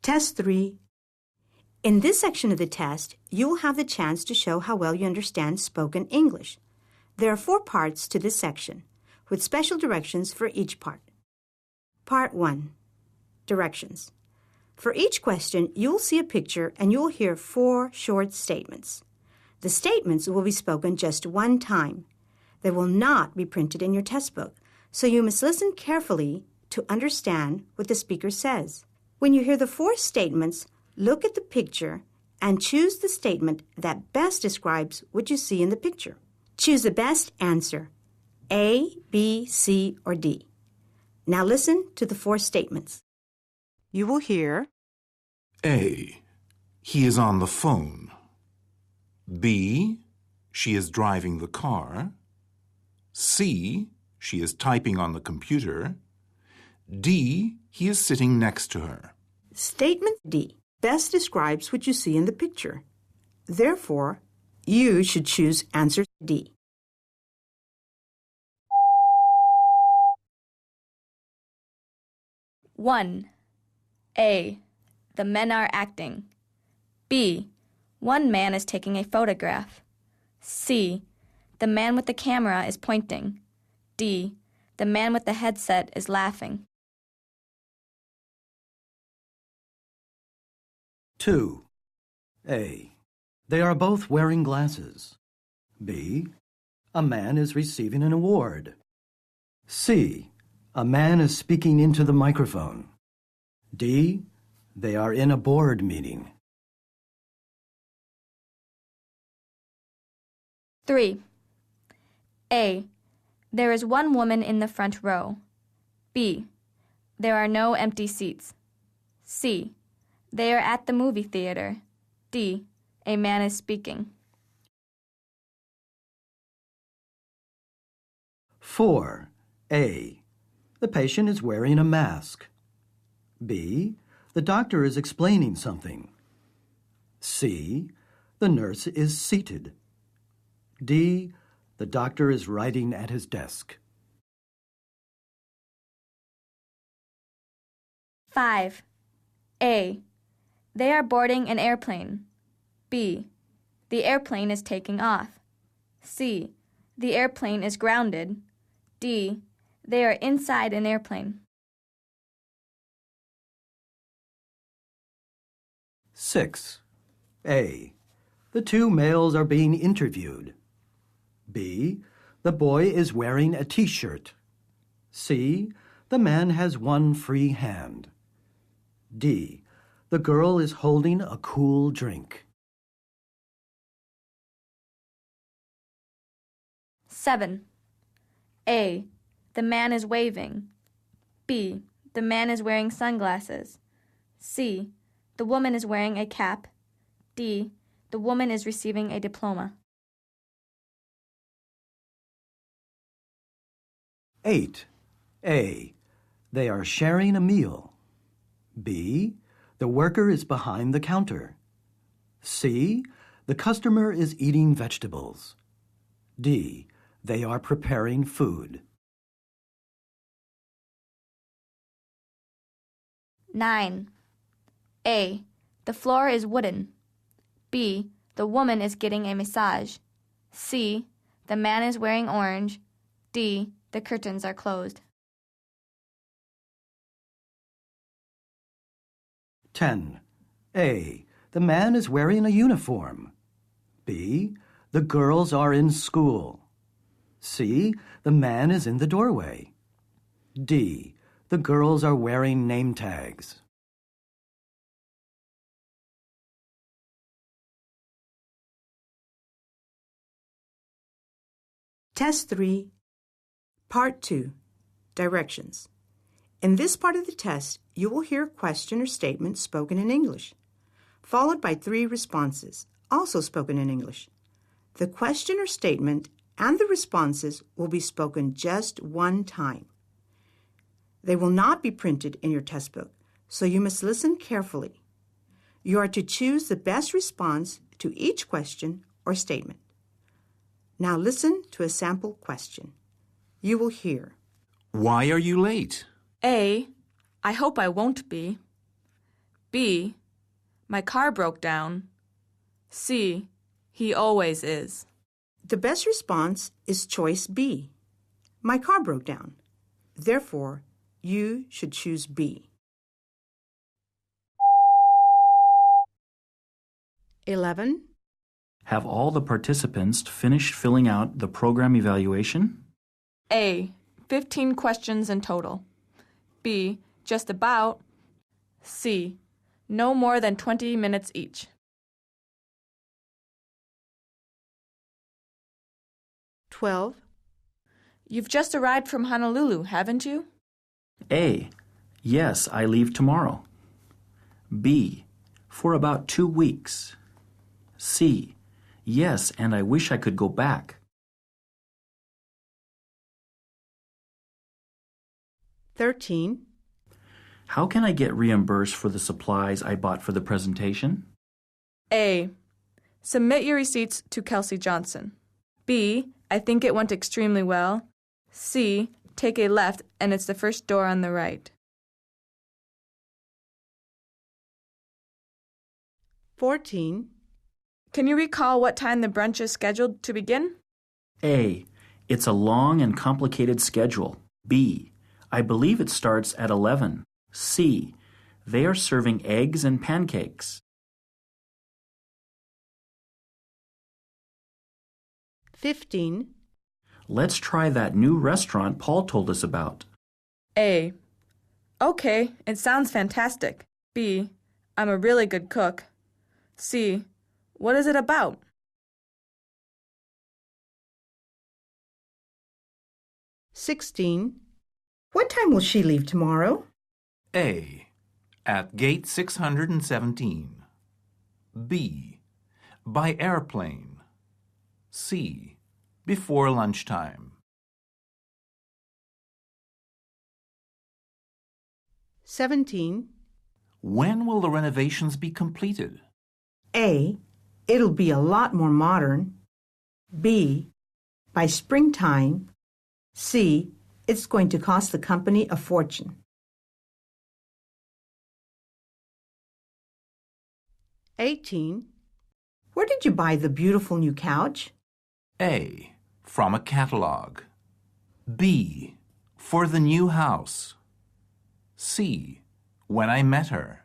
Test 3. In this section of the test, you will have the chance to show how well you understand spoken English. There are 4 parts to this section, with special directions for each part. Part 1. Directions. For each question, you will see a picture and you will hear 4 short statements. The statements will be spoken just one time. They will not be printed in your test book, so you must listen carefully to understand what the speaker says. When you hear the 4 statements, look at the picture and choose the statement that best describes what you see in the picture. Choose the best answer, A, B, C, or D. Now listen to the 4 statements. You will hear A. He is on the phone. B. She is driving the car. C. She is typing on the computer. D. He is sitting next to her. Statement D best describes what you see in the picture. Therefore, you should choose answer D. One. A. The men are acting. B. One man is taking a photograph. C. The man with the camera is pointing. D. The man with the headset is laughing. 2. A. They are both wearing glasses. B. A man is receiving an award. C. A man is speaking into the microphone. D. They are in a board meeting. 3. A. There is one woman in the front row. B. There are no empty seats. C. They are at the movie theater. D. A man is speaking. 4. A. The patient is wearing a mask. B. The doctor is explaining something. C. The nurse is seated. D. The doctor is writing at his desk. 5. A. They are boarding an airplane. B. The airplane is taking off. C. The airplane is grounded. D. They are inside an airplane. 6. A. The 2 males are being interviewed. B. The boy is wearing a T-shirt. C. The man has one free hand. D. The girl is holding a cool drink. 7. A. The man is waving. B. The man is wearing sunglasses. C. The woman is wearing a cap. D. The woman is receiving a diploma. 8. A. They are sharing a meal. B. The worker is behind the counter. C. The customer is eating vegetables. D. They are preparing food. 9. A. The floor is wooden. B. The woman is getting a massage. C. The man is wearing orange. D. The curtains are closed. 10. A. The man is wearing a uniform. B. The girls are in school. C. The man is in the doorway. D. The girls are wearing name tags. Test 3, Part 2, Directions. In this part of the test, you will hear a question or statement spoken in English, followed by 3 responses, also spoken in English. The question or statement and the responses will be spoken just one time. They will not be printed in your test book, so you must listen carefully. You are to choose the best response to each question or statement. Now listen to a sample question. You will hear, Why are you late? A. I hope I won't be. B. My car broke down. C. He always is. The best response is choice B. My car broke down. Therefore, you should choose B. 11. Have all the participants finished filling out the program evaluation? A. 15 questions in total. B. Just about. C. No more than 20 minutes each. 12. You've just arrived from Honolulu, haven't you? A. Yes, I leave tomorrow. B. For about 2 weeks. C. Yes, and I wish I could go back. 13. How can I get reimbursed for the supplies I bought for the presentation? A. Submit your receipts to Kelsey Johnson. B. I think it went extremely well. C. Take a left and it's the first door on the right. 14. Can you recall what time the brunch is scheduled to begin? A. It's a long and complicated schedule. B. I believe it starts at 11. C. They are serving eggs and pancakes. 15. Let's try that new restaurant Paul told us about. A. Okay, it sounds fantastic. B. I'm a really good cook. C. What is it about? 16. What time will she leave tomorrow? A. At gate 617. B. By airplane. C. Before lunchtime. 17. When will the renovations be completed? A. It'll be a lot more modern. B. By springtime. C. It's going to cost the company a fortune. 18. Where did you buy the beautiful new couch? A. From a catalog. B. For the new house. C. When I met her.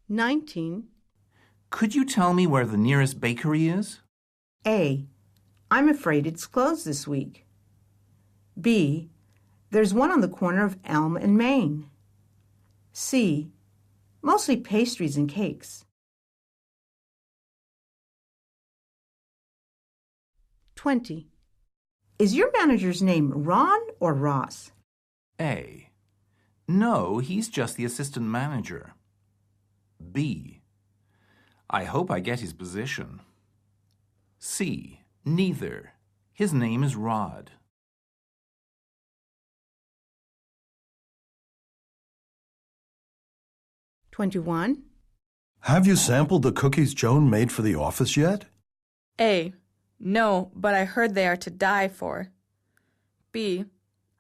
19. Could you tell me where the nearest bakery is? A. I'm afraid it's closed this week. B. There's one on the corner of Elm and Main. C. Mostly pastries and cakes. 20. Is your manager's name Ron or Ross? A. No, he's just the assistant manager. B. I hope I get his position. C. Neither. His name is Rod. 21. Have you sampled the cookies Joan made for the office yet? A. No, but I heard they are to die for. B.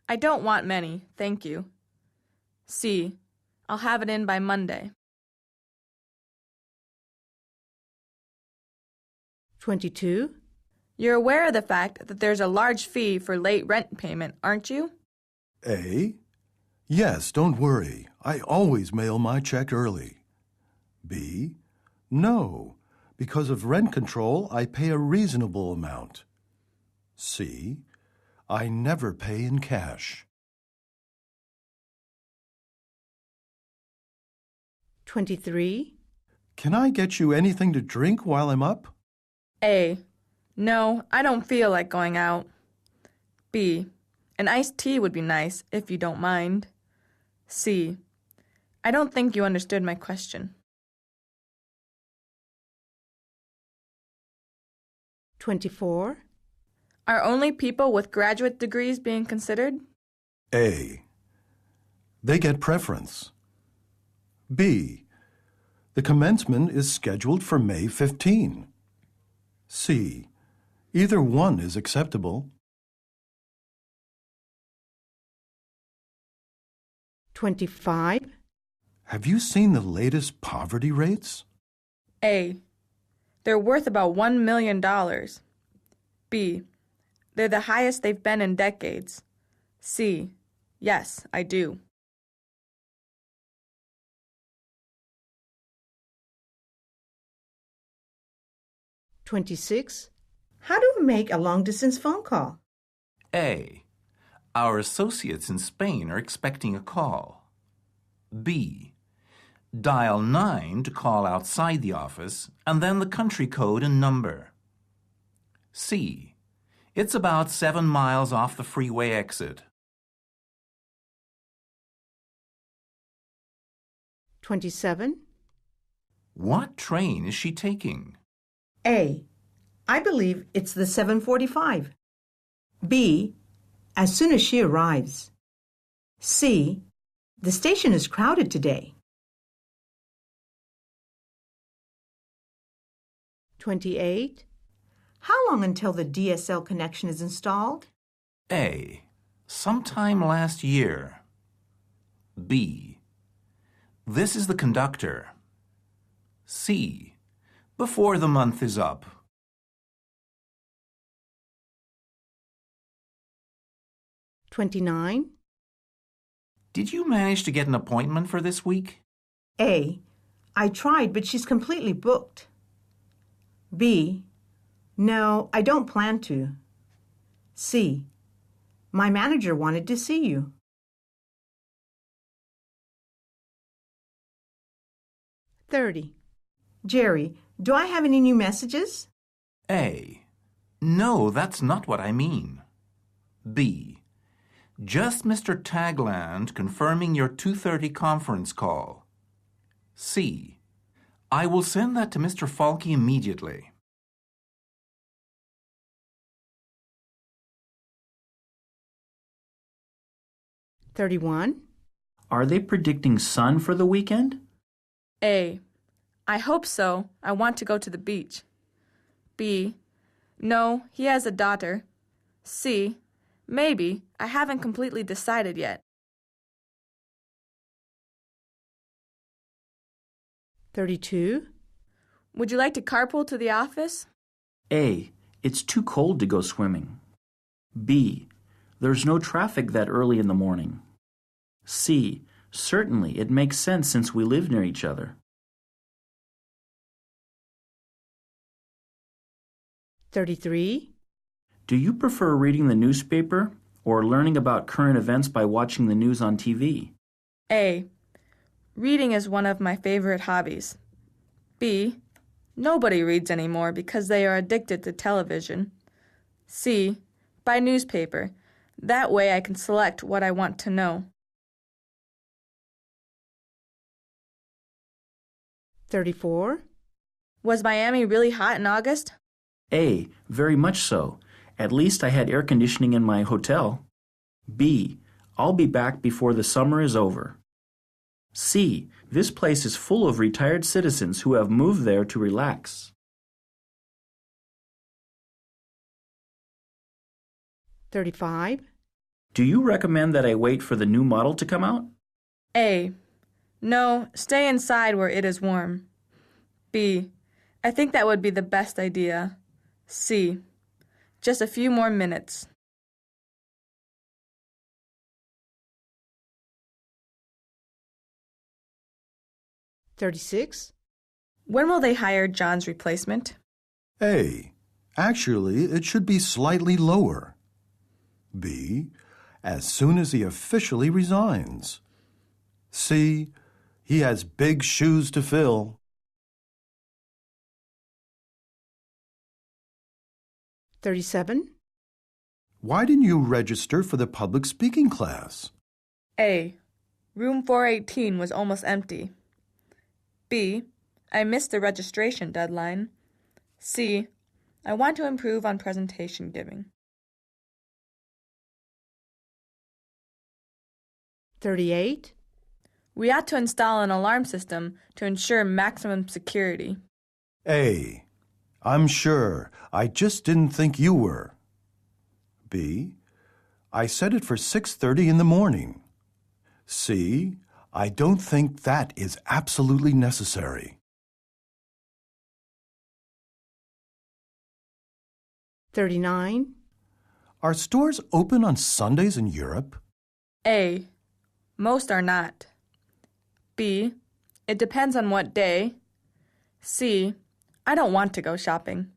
I don't want many, thank you. C. I'll have it in by Monday. 22. You're aware of the fact that there's a large fee for late rent payment, aren't you? A. Yes, don't worry. I always mail my check early. B. No. Because of rent control, I pay a reasonable amount. C. I never pay in cash. 23. Can I get you anything to drink while I'm up? A. No, I don't feel like going out. B. An iced tea would be nice, if you don't mind. C. I don't think you understood my question. 24. Are only people with graduate degrees being considered? A. They get preference. B. The commencement is scheduled for May 15. C. Either one is acceptable. 25. Have you seen the latest poverty rates? A. They're worth about $1 million. B. They're the highest they've been in decades. C. Yes, I do. $26. How do we make a long-distance phone call? A. Our associates in Spain are expecting a call. B. Dial 9 to call outside the office and then the country code and number. C. It's about 7 miles off the freeway exit. 27. What train is she taking? A. I believe it's the 7:45. B. As soon as she arrives. C. The station is crowded today. 28. How long until the DSL connection is installed? A. Sometime last year. B. This is the conductor. C. Before the month is up. 29. Did you manage to get an appointment for this week? A. I tried, but she's completely booked. B. No, I don't plan to. C. My manager wanted to see you. 30. Jerry, do I have any new messages? A. No, that's not what I mean. B. Just Mr. Tagland confirming your 2:30 conference call. C. I will send that to Mr. Falke immediately. $31. Are they predicting sun for the weekend? A. I hope so. I want to go to the beach. B. No, he has a daughter. C. Maybe. I haven't completely decided yet. 32. Would you like to carpool to the office? A. It's too cold to go swimming. B. There's no traffic that early in the morning. C. Certainly, it makes sense since we live near each other. 33. Do you prefer reading the newspaper or learning about current events by watching the news on TV? A. Reading is one of my favorite hobbies. B. Nobody reads anymore because they are addicted to television. C. By newspaper. That way I can select what I want to know. 34. Was Miami really hot in August? A. Very much so. At least I had air conditioning in my hotel. B. I'll be back before the summer is over. C. This place is full of retired citizens who have moved there to relax. 35. Do you recommend that I wait for the new model to come out? A. No, stay inside where it is warm. B. I think that would be the best idea. C. Just a few more minutes. 36. When will they hire John's replacement? A. Actually, it should be slightly lower. B. As soon as he officially resigns. C. He has big shoes to fill. 37. Why didn't you register for the public speaking class? A. Room 418 was almost empty. B. I missed the registration deadline. C. I want to improve on presentation giving. 38. We ought to install an alarm system to ensure maximum security. A. I'm sure. I just didn't think you were. B. I set it for 6:30 in the morning. C. I don't think that is absolutely necessary. 39. Are stores open on Sundays in Europe? A. Most are not. B. It depends on what day. C. I don't want to go shopping.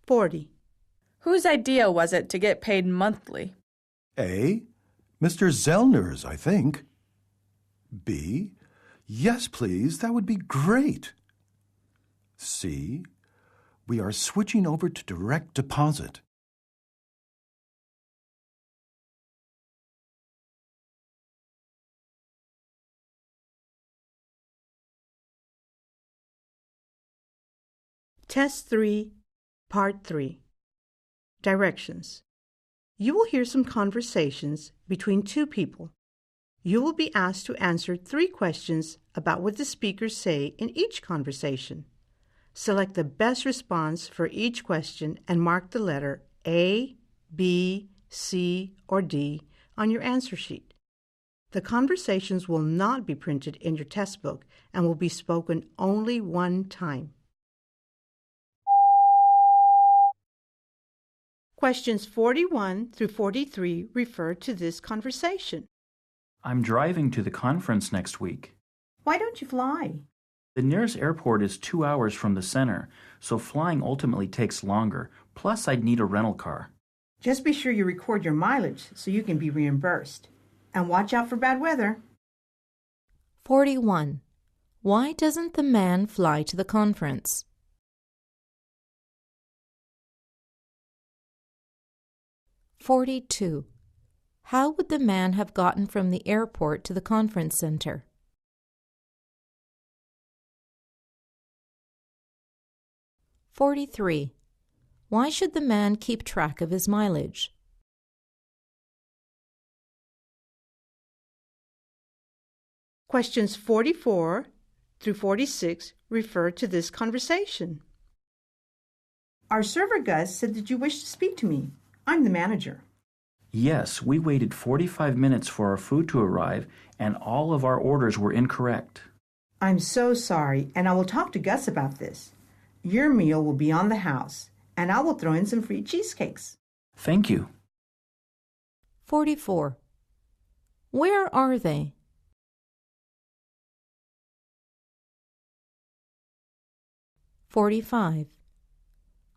40. Whose idea was it to get paid monthly? A. Mr. Zellner's, I think. B. Yes, please, that would be great. C. We are switching over to direct deposit. Test 3, Part 3. Directions. You will hear some conversations between two people. You will be asked to answer 3 questions about what the speakers say in each conversation. Select the best response for each question and mark the letter A, B, C, or D on your answer sheet. The conversations will not be printed in your test book and will be spoken only one time. Questions 41 through 43 refer to this conversation. I'm driving to the conference next week. Why don't you fly? The nearest airport is 2 hours from the center, so flying ultimately takes longer. Plus, I'd need a rental car. Just be sure you record your mileage so you can be reimbursed. And watch out for bad weather. 41. Why doesn't the man fly to the conference? 42. How would the man have gotten from the airport to the conference center? 43. Why should the man keep track of his mileage? 44 through 46 refer to this conversation. Our server Gus said that you wished to speak to me. I'm the manager. Yes, we waited 45 minutes for our food to arrive, and all of our orders were incorrect. I'm so sorry, and I will talk to Gus about this. Your meal will be on the house, and I will throw in some free cheesecakes. Thank you. 44. Where are they? 45.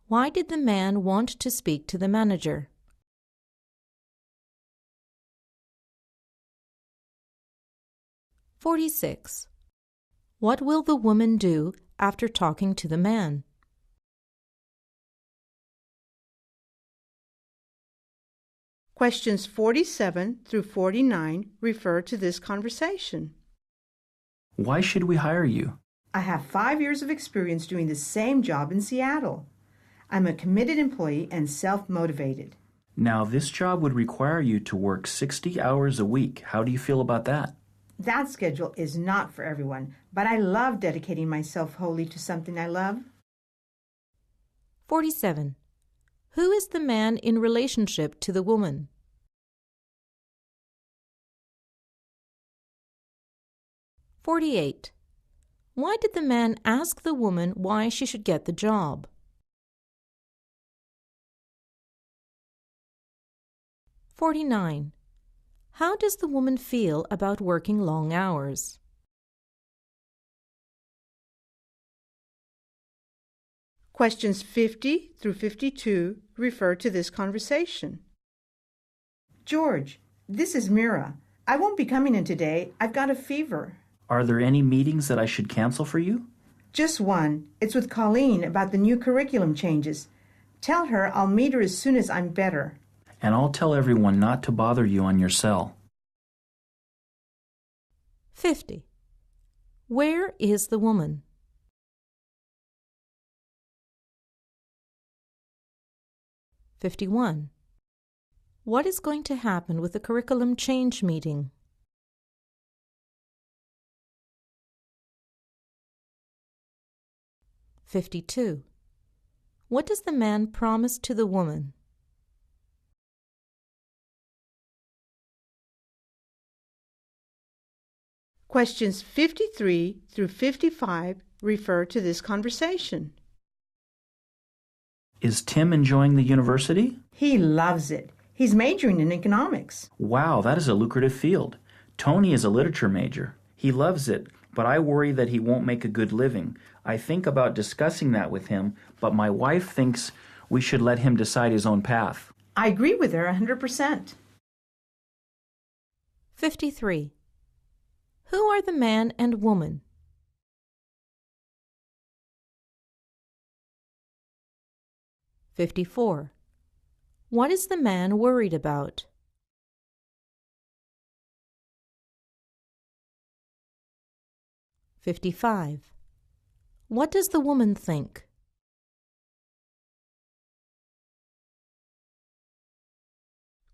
Why did the man want to speak to the manager? 46. What will the woman do after talking to the man? 47 through 49 refer to this conversation. Why should we hire you? I have 5 years of experience doing the same job in Seattle. I'm a committed employee and self-motivated. Now, this job would require you to work 60 hours a week. How do you feel about that? That schedule is not for everyone, but I love dedicating myself wholly to something I love. 47. Who is the man in relationship to the woman? 48. Why did the man ask the woman why she should get the job? 49. How does the woman feel about working long hours? 50 through 52 refer to this conversation. George, this is Mira. I won't be coming in today. I've got a fever. Are there any meetings that I should cancel for you? Just one. It's with Colleen about the new curriculum changes. Tell her I'll meet her as soon as I'm better. And I'll tell everyone not to bother you on your cell. 50. Where is the woman? 51. What is going to happen with the curriculum change meeting? 52. What does the man promise to the woman? Questions 53 through 55 refer to this conversation. Is Tim enjoying the university? He loves it. He's majoring in economics. Wow, that is a lucrative field. Tony is a literature major. He loves it, but I worry that he won't make a good living. I think about discussing that with him, but my wife thinks we should let him decide his own path. I agree with her 100%. 53. Who are the man and woman? 54. What is the man worried about? 55. What does the woman think?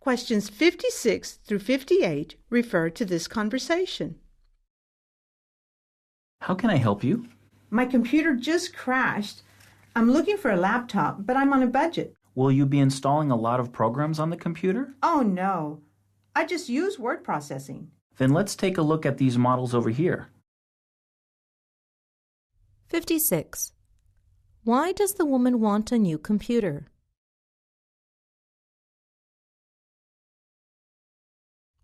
56 through 58 refer to this conversation. How can I help you? My computer just crashed. I'm looking for a laptop, but I'm on a budget. Will you be installing a lot of programs on the computer? Oh, no. I just use word processing. Then let's take a look at these models over here. 56. Why does the woman want a new computer?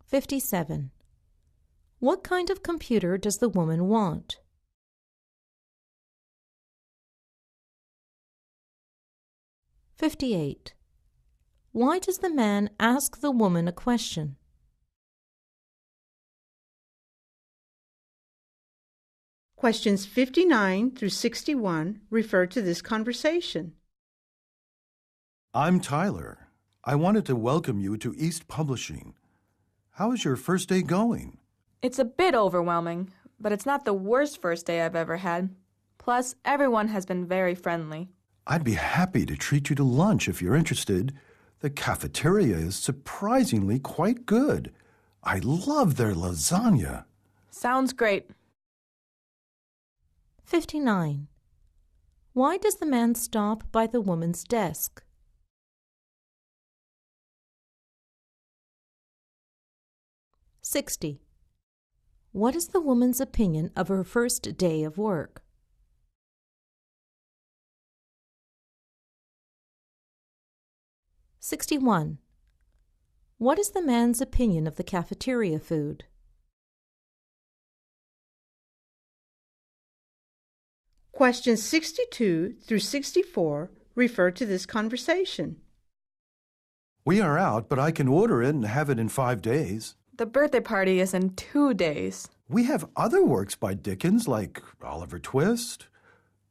57. What kind of computer does the woman want? 58. Why does the man ask the woman a question? 59 through 61 refer to this conversation. I'm Tyler. I wanted to welcome you to East Publishing. How is your first day going? It's a bit overwhelming, but it's not the worst first day I've ever had. Plus, everyone has been very friendly. I'd be happy to treat you to lunch if you're interested. The cafeteria is surprisingly quite good. I love their lasagna. Sounds great. 59. Why does the man stop by the woman's desk? 60. What is the woman's opinion of her first day of work? 61. What is the man's opinion of the cafeteria food? 62 through 64 refer to this conversation. We are out, but I can order it and have it in 5 days. The birthday party is in 2 days. We have other works by Dickens like Oliver Twist,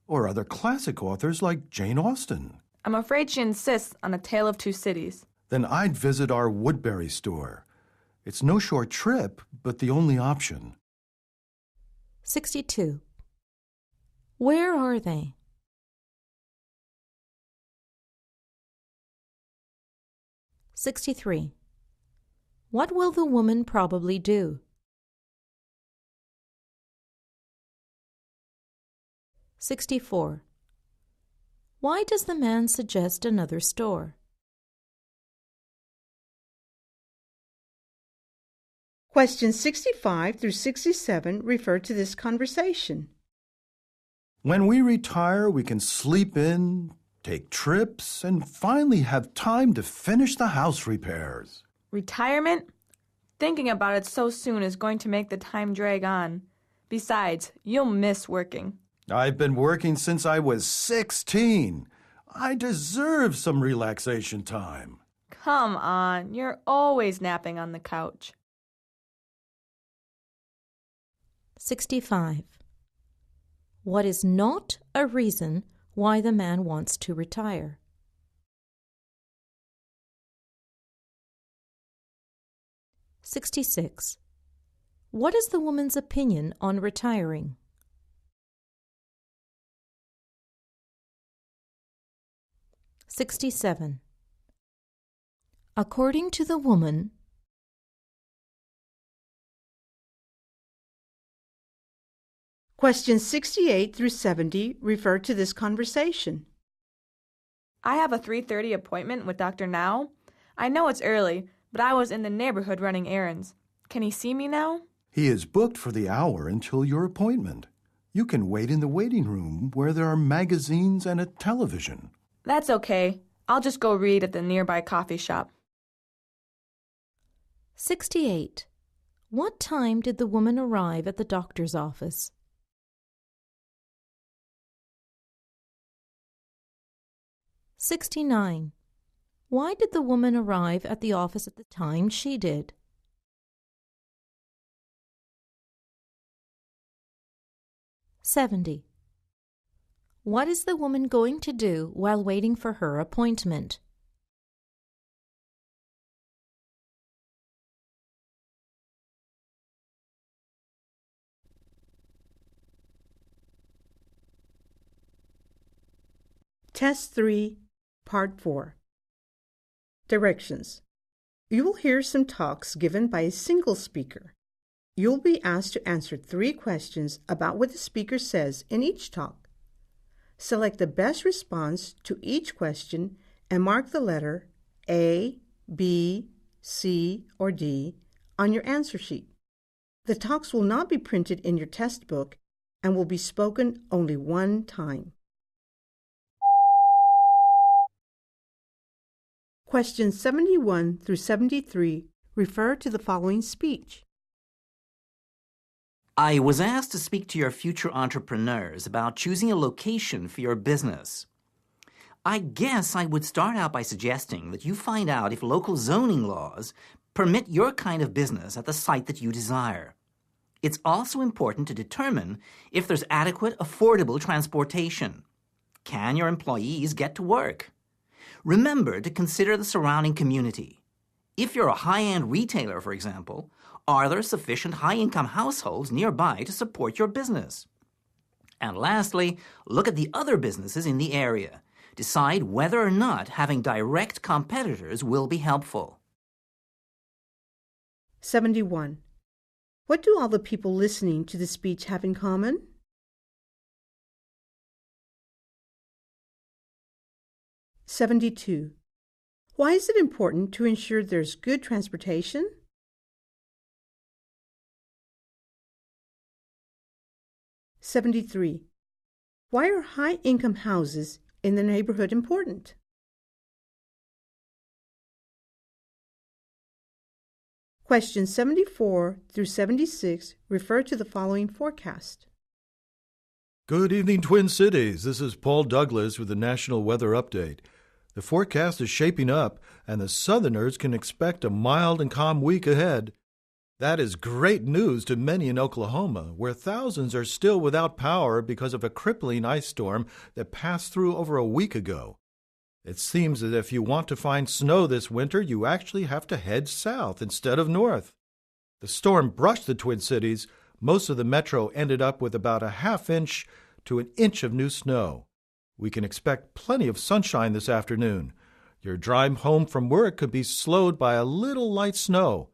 or other classic authors like Jane Austen. I'm afraid she insists on A Tale of Two Cities. Then I'd visit our Woodbury store. It's no short trip, but the only option. 62. Where are they? 63. What will the woman probably do? 64. Why does the man suggest another store? Questions 65 through 67 refer to this conversation. When we retire, we can sleep in, take trips, and finally have time to finish the house repairs. Retirement? Thinking about it so soon is going to make the time drag on. Besides, you'll miss working. I've been working since I was 16. I deserve some relaxation time. Come on, you're always napping on the couch. 65. What is not a reason why the man wants to retire? 66. What is the woman's opinion on retiring? 67. According to the woman, Questions 68 through 70 refer to this conversation. I have a 3:30 appointment with Dr. Now. I know it's early, but I was in the neighborhood running errands. Can he see me now? He is booked for the hour until your appointment. You can wait in the waiting room where there are magazines and a television. That's okay. I'll just go read at the nearby coffee shop. 68. What time did the woman arrive at the doctor's office? (69) Why did the woman arrive at the office at the time she did? (70) What is the woman going to do while waiting for her appointment? Test 3, Part 4. Directions. You will hear some talks given by a single speaker. You will be asked to answer 3 questions about what the speaker says in each talk. Select the best response to each question and mark the letter A, B, C, or D on your answer sheet. The talks will not be printed in your test book and will be spoken only one time. Questions 71 through 73 refer to the following speech. I was asked to speak to your future entrepreneurs about choosing a location for your business. I guess I would start out by suggesting that you find out if local zoning laws permit your kind of business at the site that you desire. It's also important to determine if there's adequate, affordable transportation. Can your employees get to work? Remember to consider the surrounding community. If you're a high-end retailer, for example, are there sufficient high-income households nearby to support your business? And lastly, look at the other businesses in the area. Decide whether or not having direct competitors will be helpful. 71. What do all the people listening to the speech have in common? 72. Why is it important to ensure there's good transportation? 73. Why are high-income houses in the neighborhood important? 74 through 76 refer to the following forecast. Good evening, Twin Cities. This is Paul Douglas with the National Weather Update. The forecast is shaping up, and the Southerners can expect a mild and calm week ahead. That is great news to many in Oklahoma, where thousands are still without power because of a crippling ice storm that passed through over a week ago. It seems that if you want to find snow this winter, you actually have to head south instead of north. The storm brushed the Twin Cities. Most of the metro ended up with about a half-inch to an inch of new snow. We can expect plenty of sunshine this afternoon. Your drive home from work could be slowed by a little light snow.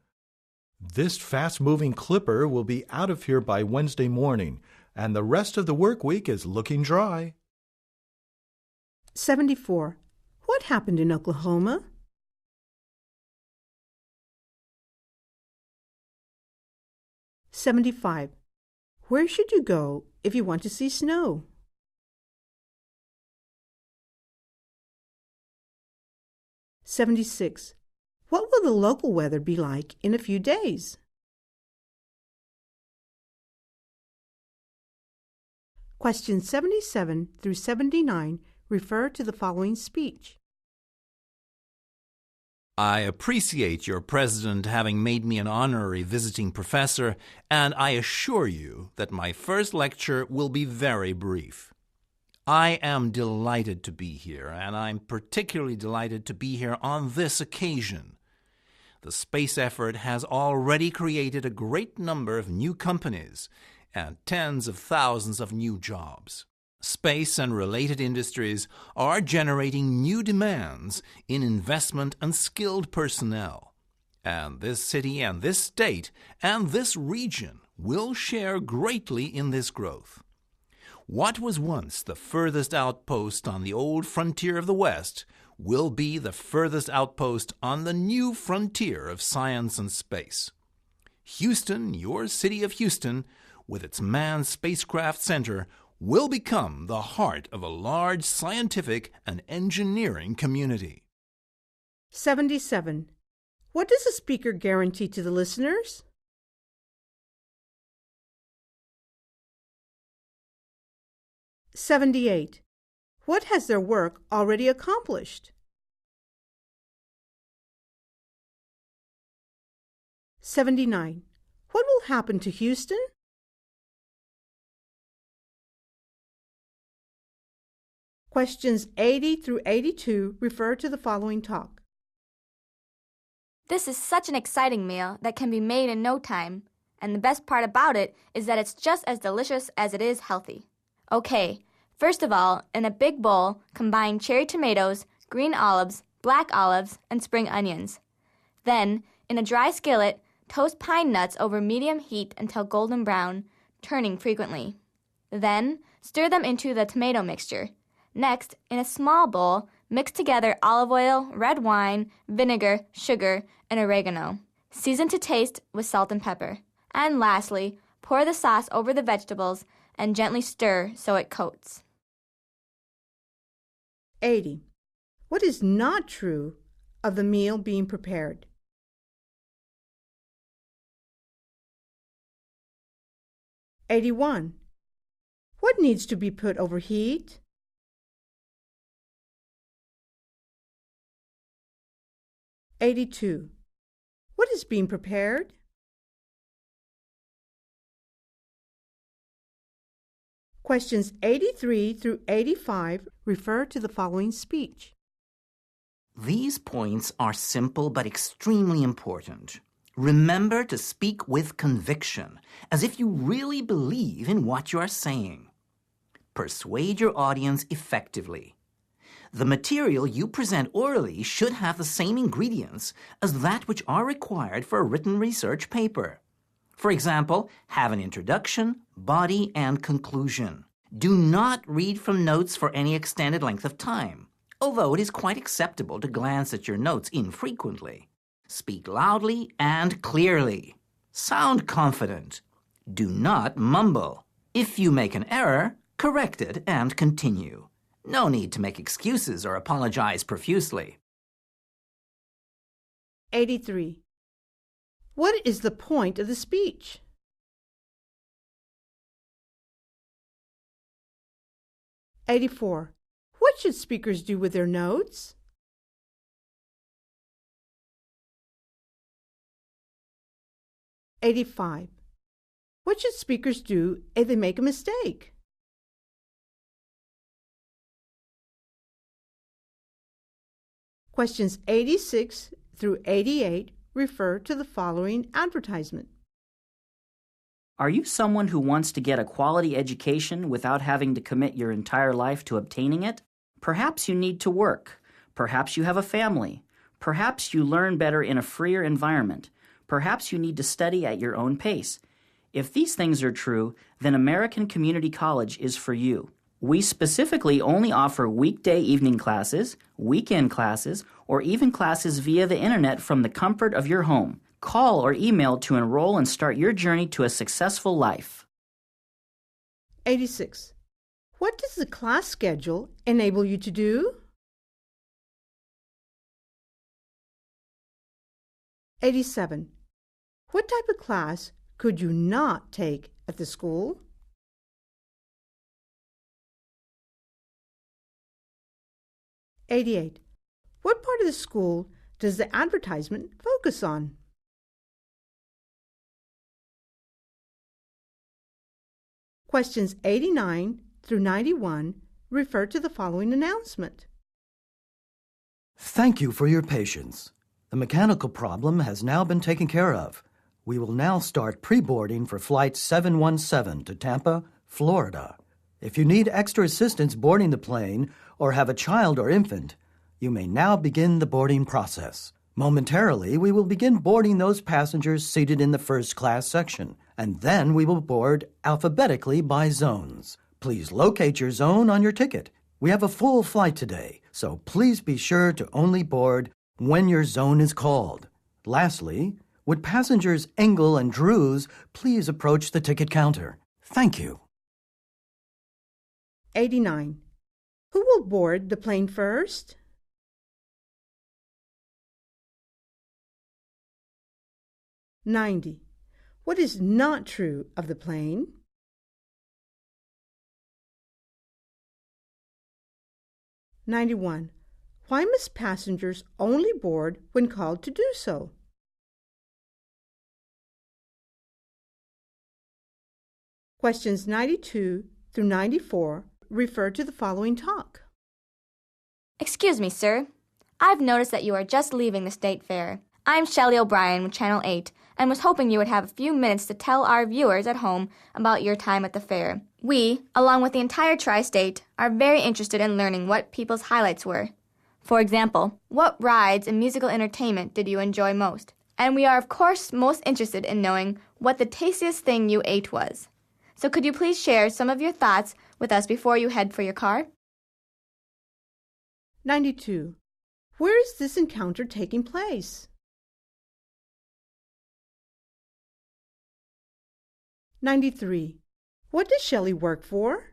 This fast-moving clipper will be out of here by Wednesday morning, and the rest of the work week is looking dry. 74. What happened in Oklahoma? 75. Where should you go if you want to see snow? 76. What will the local weather be like in a few days? Questions 77 through 79 refer to the following speech. I appreciate your president having made me an honorary visiting professor, and I assure you that my first lecture will be very brief. I am delighted to be here, and I'm particularly delighted to be here on this occasion. The space effort has already created a great number of new companies and tens of thousands of new jobs. Space and related industries are generating new demands in investment and skilled personnel. And this city and this state and this region will share greatly in this growth. What was once the furthest outpost on the old frontier of the West will be the furthest outpost on the new frontier of science and space. Houston, your city of Houston, with its manned spacecraft center, will become the heart of a large scientific and engineering community. 77. What does the speaker guarantee to the listeners? (78) What has their work already accomplished? 79. What will happen to Houston? Questions 80 through 82 refer to the following talk. This is such an exciting meal that can be made in no time. And the best part about it is that it's just as delicious as it is healthy. Okay, first of all, in a big bowl, combine cherry tomatoes, green olives, black olives, and spring onions. Then, in a dry skillet, toast pine nuts over medium heat until golden brown, turning frequently. Then, stir them into the tomato mixture. Next, in a small bowl, mix together olive oil, red wine, vinegar, sugar, and oregano. Season to taste with salt and pepper. And lastly, pour the sauce over the vegetables and gently stir so it coats. 80. What is not true of the meal being prepared? (81) What needs to be put over heat? 82. What is being prepared? Questions 83 through 85 refer to the following speech. These points are simple but extremely important. Remember to speak with conviction, as if you really believe in what you are saying. Persuade your audience effectively. The material you present orally should have the same ingredients as that which are required for a written research paper. For example, have an introduction, body, and conclusion. Do not read from notes for any extended length of time, although it is quite acceptable to glance at your notes infrequently. Speak loudly and clearly. Sound confident. Do not mumble. If you make an error, correct it and continue. No need to make excuses or apologize profusely. 83. What is the point of the speech? (84) What should speakers do with their notes? 85. What should speakers do if they make a mistake? Questions 86 through 88 refer to the following advertisement. Are you someone who wants to get a quality education without having to commit your entire life to obtaining it? Perhaps you need to work. Perhaps you have a family. Perhaps you learn better in a freer environment. Perhaps you need to study at your own pace. If these things are true, then American Community College is for you. We specifically only offer weekday evening classes, weekend classes, or even classes via the internet from the comfort of your home. Call or email to enroll and start your journey to a successful life. 86. What does the class schedule enable you to do? 87. What type of class could you not take at the school? 88. What part of the school does the advertisement focus on? Questions 89 through 91 refer to the following announcement. Thank you for your patience. The mechanical problem has now been taken care of. We will now start pre-boarding for Flight 717 to Tampa, Florida. If you need extra assistance boarding the plane or have a child or infant, you may now begin the boarding process. Momentarily, we will begin boarding those passengers seated in the first class section, and then we will board alphabetically by zones. Please locate your zone on your ticket. We have a full flight today, so please be sure to only board when your zone is called. Lastly, Would passengers Engel and Drews please approach the ticket counter? Thank you. 89. Who will board the plane first? 90. What is not true of the plane? 91. Why must passengers only board when called to do so? Questions 92 through 94 refer to the following talk. Excuse me, sir. I've noticed that you are just leaving the State Fair. I'm Shelley O'Brien with Channel 8 and was hoping you would have a few minutes to tell our viewers at home about your time at the fair. We, along with the entire tri-state, are very interested in learning what people's highlights were. For example, what rides and musical entertainment did you enjoy most? And we are, of course, most interested in knowing what the tastiest thing you ate was. So could you please share some of your thoughts with us before you head for your car? 92. Where is this encounter taking place? 93. What does Shelley work for?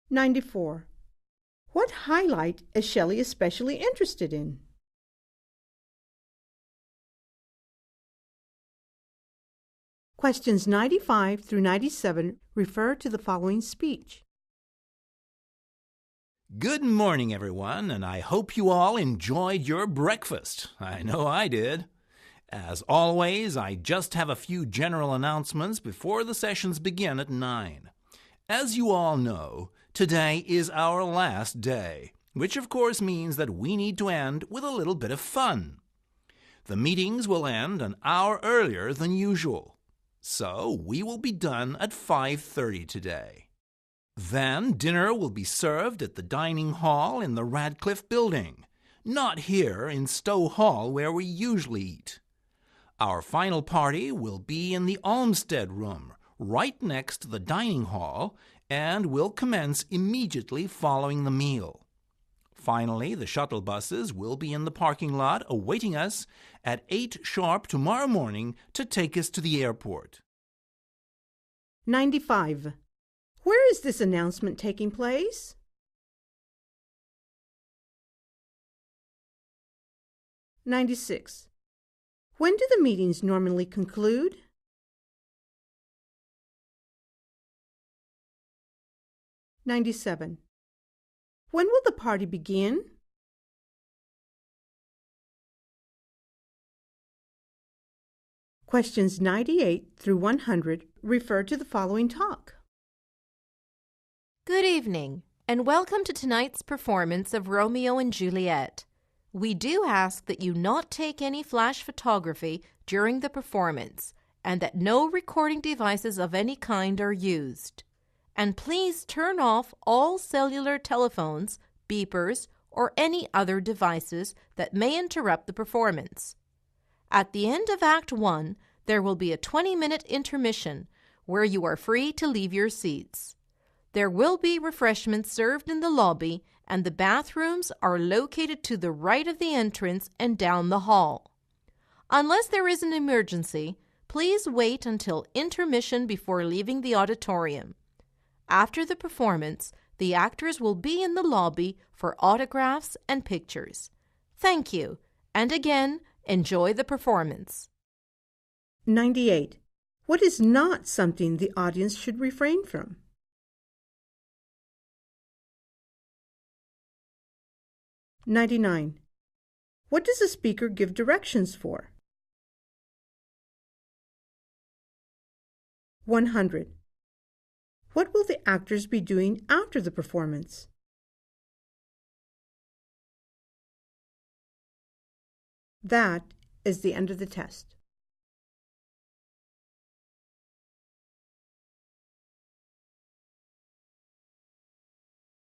94. What highlight is Shelley especially interested in? Questions 95 through 97 refer to the following speech. Good morning, everyone, and I hope you all enjoyed your breakfast. I know I did. As always, I just have a few general announcements before the sessions begin at 9. As you all know, today is our last day, which of course means that we need to end with a little bit of fun. The meetings will end an hour earlier than usual, so we will be done at 5:30 today. Then dinner will be served at the dining hall in the Radcliffe building, not here in Stowe Hall where we usually eat. Our final party will be in the Olmsted Room, right next to the dining hall, and will commence immediately following the meal. Finally, the shuttle buses will be in the parking lot awaiting us at 8 sharp tomorrow morning to take us to the airport. 95. Where is this announcement taking place? 96. When do the meetings normally conclude? 97. When will the party begin? 98 through 100 refer to the following talk. Good evening, and welcome to tonight's performance of Romeo and Juliet. We do ask that you not take any flash photography during the performance, and that no recording devices of any kind are used. And please turn off all cellular telephones, beepers, or any other devices that may interrupt the performance. At the end of Act 1, there will be a 20-minute intermission where you are free to leave your seats. There will be refreshments served in the lobby, and the bathrooms are located to the right of the entrance and down the hall. Unless there is an emergency, please wait until intermission before leaving the auditorium. After the performance, the actors will be in the lobby for autographs and pictures. Thank you, and again, enjoy the performance. 98. What is not something the audience should refrain from? 99. What does the speaker give directions for? 100. What will the actors be doing after the performance? That is the end of the test.